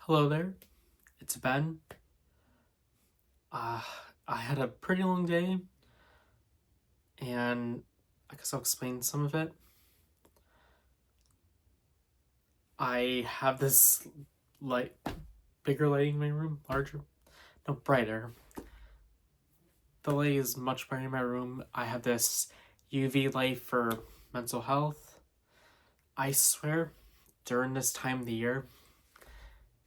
Hello there, it's Ben. Uh, I had a pretty long day, and I guess I'll explain some of it. I have this light, bigger lighting in my room, larger, no, brighter. The light is much brighter in my room. I have this UV light for mental health. I swear, during this time of the year,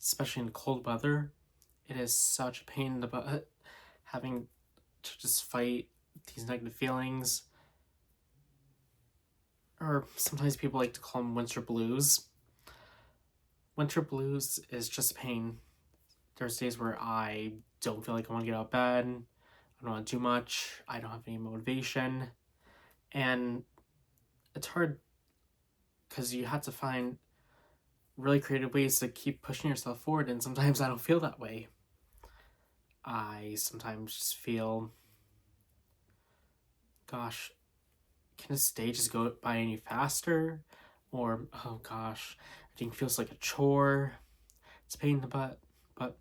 especially in cold weather, it is such a pain in the butt having to just fight these negative feelings, or sometimes people like to call them winter blues. Winter blues is just pain. There's days where I don't feel like I want to get out of bed. I don't want to do much. I don't have any motivation. And it's hard because you have to find really creative ways to keep pushing yourself forward. And sometimes I don't feel that way. I sometimes just feel, gosh, can this day just go by any faster? Or, oh gosh, everything feels like a chore. It's a pain in the butt. But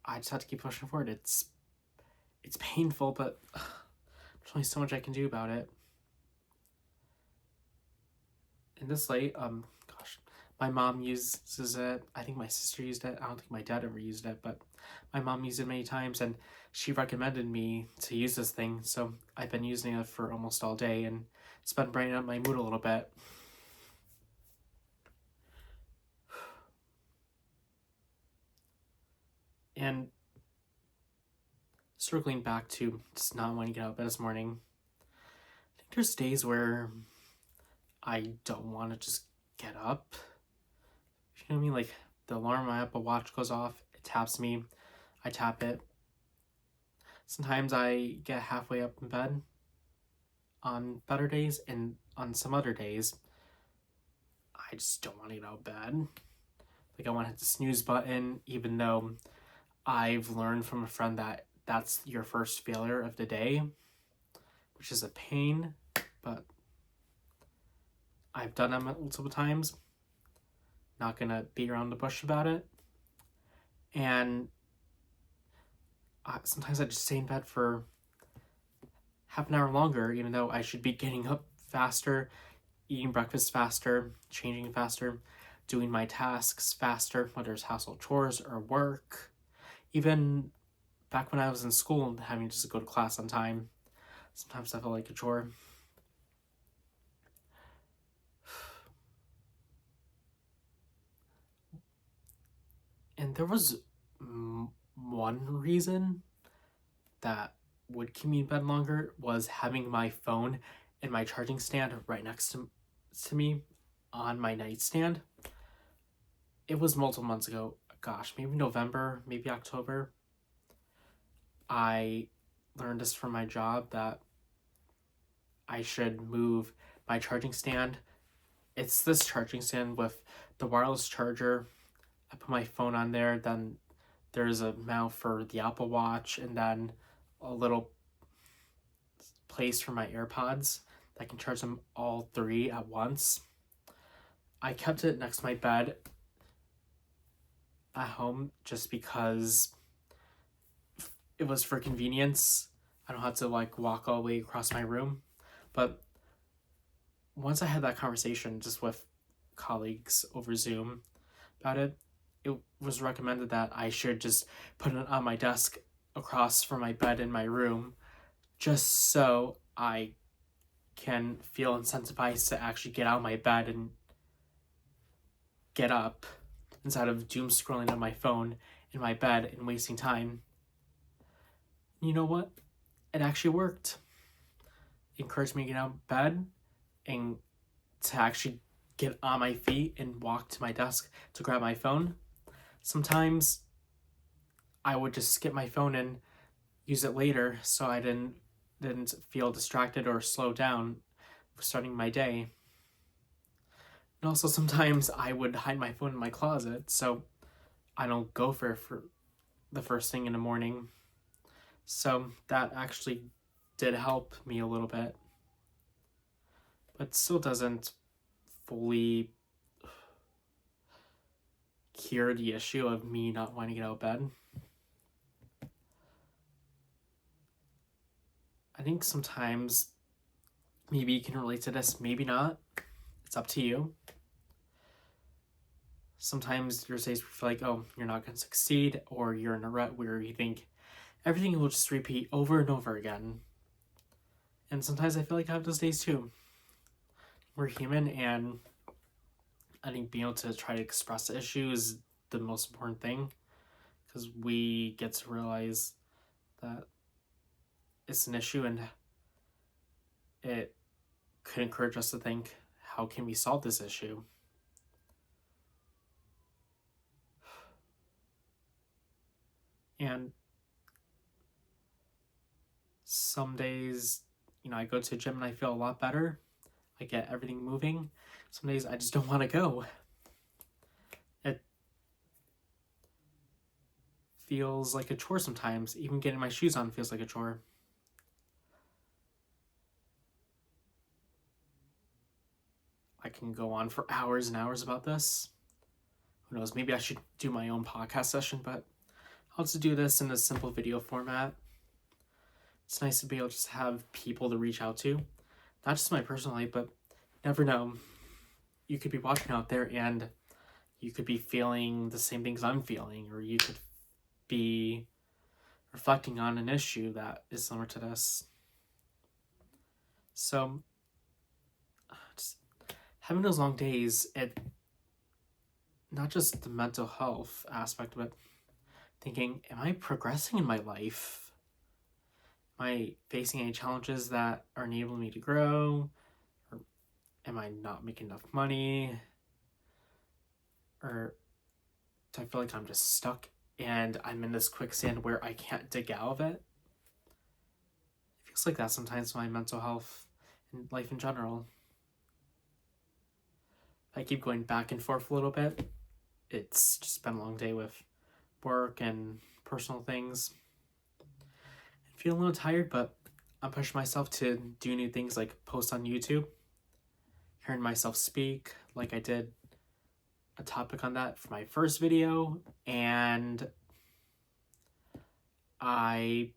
I just have to keep pushing forward. It's painful, but there's only so much I can do about it. In this light, gosh, my mom uses it. I think my sister used it. I don't think my dad ever used it, but my mom used it many times, and she recommended me to use this thing. So I've been using it for almost all day, and it's been brightening up my mood a little bit. And circling back to just not wanting to get out of bed this morning, I think there's days where I don't want to just get up. You know what I mean? Like the alarm on my Apple Watch goes off, it taps me, I tap it. Sometimes I get halfway up in bed on better days, and on some other days, I just don't want to get out of bed. Like I want to hit the snooze button, even though I've learned from a friend that that's your first failure of the day, which is a pain, but I've done it multiple times. Not gonna beat around the bush about it. And sometimes I just stay in bed for half an hour longer, even though I should be getting up faster, eating breakfast faster, changing faster, doing my tasks faster, whether it's household chores or work. Even back when I was in school and having to just go to class on time, sometimes I felt like a chore. And there was one reason that would keep me in bed longer was having my phone and my charging stand right next to me on my nightstand. It was multiple months ago. Gosh, maybe November, maybe October. I learned this from my job that I should move my charging stand. It's this charging stand with the wireless charger. I put my phone on there, then there's a mount for the Apple Watch, and then a little place for my AirPods that I can charge them all three at once. I kept it next to my bed at home just because it was for convenience. I don't have to like walk all the way across my room. But once I had that conversation just with colleagues over Zoom about it, it was recommended that I should just put it on my desk across from my bed in my room just so I can feel incentivized to actually get out of my bed and get up instead of doom scrolling on my phone in my bed and wasting time. You know what? It actually worked. It encouraged me to get out of bed and to actually get on my feet and walk to my desk to grab my phone. Sometimes I would just skip my phone and use it later so I didn't feel distracted or slow down starting my day. And also sometimes I would hide my phone in my closet so I don't go for the first thing in the morning. So that actually did help me a little bit, but still doesn't fully cure the issue of me not wanting to get out of bed. I think sometimes maybe you can relate to this, maybe not. It's up to you. Sometimes there's days where you feel like, oh, you're not going to succeed, or you're in a rut where you think everything will just repeat over and over again. And sometimes I feel like I have those days too. We're human, and I think being able to try to express the issue is the most important thing, because we get to realize that it's an issue, and it could encourage us to think, how can we solve this issue? And some days, I go to the gym and I feel a lot better. I get everything moving. Some days I just don't want to go. It feels like a chore sometimes. Even getting my shoes on feels like a chore. I can go on for hours and hours about this. Who knows, maybe I should do my own podcast session, but I'll just do this in a simple video format. It's nice to be able to just have people to reach out to. Not just my personal life, but never know. You could be watching out there and you could be feeling the same things I'm feeling, or you could be reflecting on an issue that is similar to this. So, just having those long days, not just the mental health aspect, but thinking, am I progressing in my life? Am I facing any challenges that are enabling me to grow? Or am I not making enough money? Or do I feel like I'm just stuck and I'm in this quicksand where I can't dig out of it? It feels like that sometimes with my mental health and life in general. If I keep going back and forth a little bit, it's just been a long day with work and personal things. I feel a little tired, but I'm pushing myself to do new things like post on YouTube, hearing myself speak like I did a topic on that for my first video, and I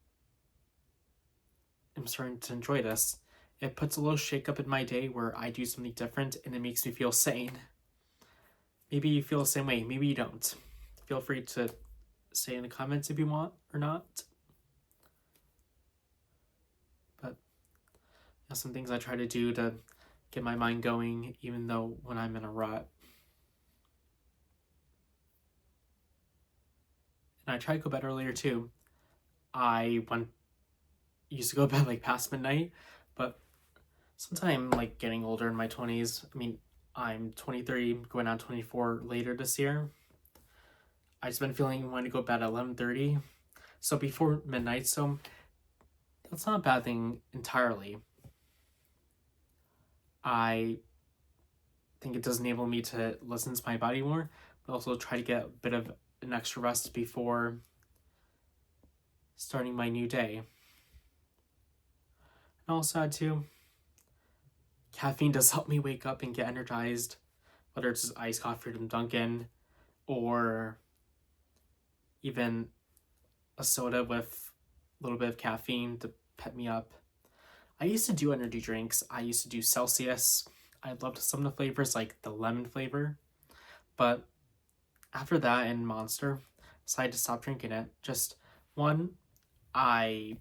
am starting to enjoy this. It puts a little shake up in my day where I do something different and it makes me feel sane. Maybe you feel the same way, maybe you don't. Feel free to say in the comments if you want or not. But some things I try to do to get my mind going, even though when I'm in a rut. And I try to go bed earlier too. I used to go to bed like past midnight, but sometime like getting older in my 20s, I'm 23, going on 24 later this year. I just been feeling wanting to go to bed at 11:30, so before midnight, so that's not a bad thing entirely. I think it does enable me to listen to my body more, but also try to get a bit of an extra rest before starting my new day. And also add too, caffeine does help me wake up and get energized, whether it's just iced coffee from Dunkin' or even a soda with a little bit of caffeine to pep me up. I used to do energy drinks. I used to do Celsius. I loved some of the flavors, like the lemon flavor. But after that and Monster, I decided to stop drinking it. Just one, I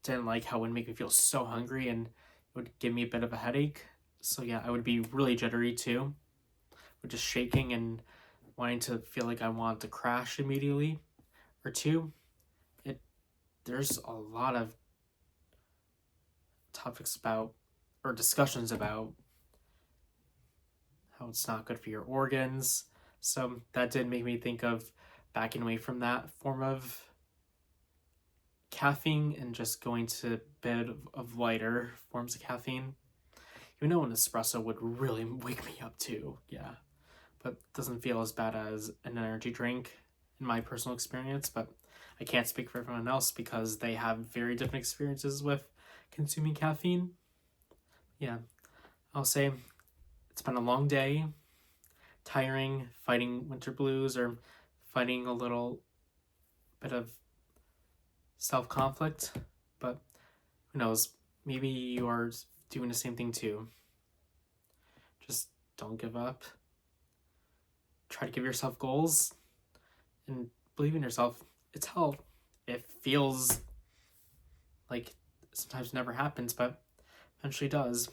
didn't like how it would make me feel so hungry and it would give me a bit of a headache. So yeah, I would be really jittery too, with just shaking and wanting to feel like I wanted to crash immediately. Or two, there's a lot of topics about, or discussions about, how it's not good for your organs. So that did make me think of backing away from that form of caffeine and just going to a bit of lighter forms of caffeine. Even though an espresso would really wake me up too, yeah. But it doesn't feel as bad as an energy drink in my personal experience, but I can't speak for everyone else because they have very different experiences with consuming caffeine. Yeah, I'll say it's been a long day. tiring fighting winter blues or fighting a little bit of self-conflict, but who knows, maybe you are doing the same thing too. Just don't give up. Try to give yourself goals and believe in yourself. It's hell. It feels like sometimes never happens, but eventually does.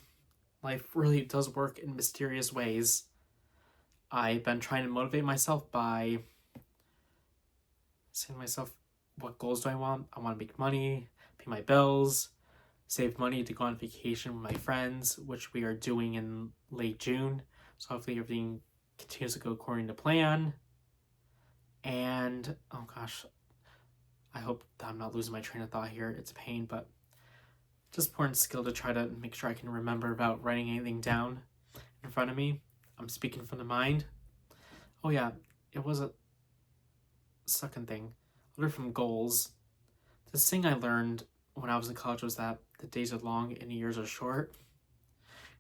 Life really does work in mysterious ways. I've been trying to motivate myself by saying to myself, what goals do I want? I want to make money, pay my bills, save money to go on vacation with my friends, which we are doing in late June. So hopefully everything continues to go according to plan. And oh gosh, I hope that I'm not losing my train of thought here. It's a pain, but just important skill to try to make sure I can remember without writing anything down in front of me. I'm speaking from the mind. Oh yeah, it was a second thing. Other from goals. This thing I learned when I was in college was that the days are long and the years are short.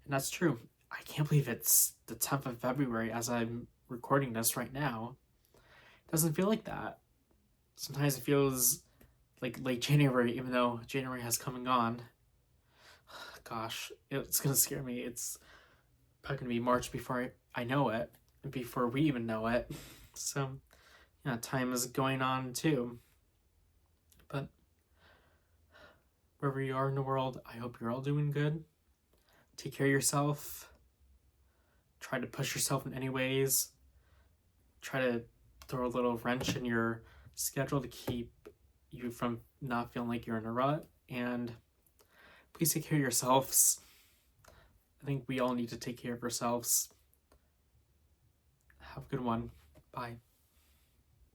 And that's true. I can't believe it's the 10th of February as I'm recording this right now. It doesn't feel like that. Sometimes it feels like late January, even though January has come and gone. Gosh, it's gonna scare me. It's probably gonna be March before I know it, and before we even know it. So, yeah, time is going on too. But wherever you are in the world, I hope you're all doing good. Take care of yourself. Try to push yourself in any ways. Try to throw a little wrench in your schedule to keep you from not feeling like you're in a rut. And please take care of yourselves. I think we all need to take care of ourselves. Have a good one. Bye.